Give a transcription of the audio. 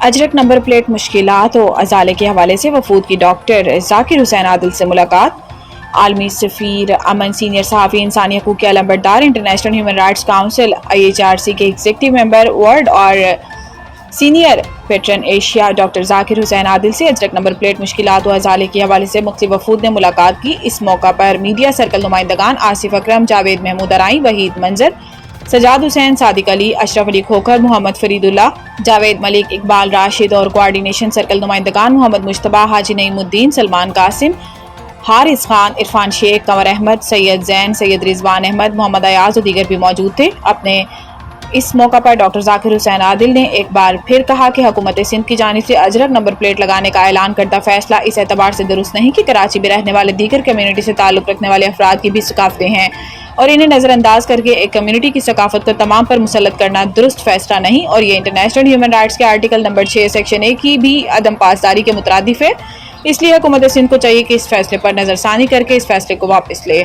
Ajrak number plate مشکلات و ازالے کے حوالے سے وفود کی ڈاکٹر ذاکر حسین عادل سے ملاقات۔ عالمی سفیر امن، سینئر صحافی، انسانی حقوق کے علمبردار، international human rights council IHRC کے ایگزیکٹو ممبر ورلڈ اور سینئر پیٹرن ایشیا ڈاکٹر ذاکر حسین عادل سے اجرک نمبر پلیٹ مشکلات و ازالے کے حوالے سے مختلف وفود نے ملاقات کی۔ اس موقع پر میڈیا سرکل نمائندگان آصف اکرم، جاوید محمود ارائیں، وحید منظر، سجاد حسین، صادق علی، اشرف علی کھوکھر، محمد فرید اللہ، جاوید ملک، اقبال راشد اور کوارڈینیشن سرکل نمائندگان محمد مجتبیٰ، حاجی نعیم الدین، سلمان قاسم، حارث خان، عرفان شیخ، قمر احمد، سید زین، سید رضوان احمد، محمد ایاز اور دیگر بھی موجود تھے۔ اپنے اس موقع پر ڈاکٹر ذاکر حسین عادل نے ایک بار پھر کہا کہ حکومت سندھ کی جانب سے اجرک نمبر پلیٹ لگانے کا اعلان کردہ فیصلہ اس اعتبار سے درست نہیں کہ کراچی میں رہنے والے دیگر کمیونٹی سے تعلق رکھنے والے افراد کی بھی ثقافتیں ہیں اور انہیں نظر انداز کر کے ایک کمیونٹی کی ثقافت کو تمام پر مسلط کرنا درست فیصلہ نہیں، اور یہ انٹرنیشنل ہیومن رائٹس کے آرٹیکل نمبر 6 سیکشن 1 کی بھی عدم پاسداری کے مترادف ہے۔ اس لیے حکومت سندھ کو چاہیے کہ اس فیصلے پر نظر ثانی کر کے اس فیصلے کو واپس لے۔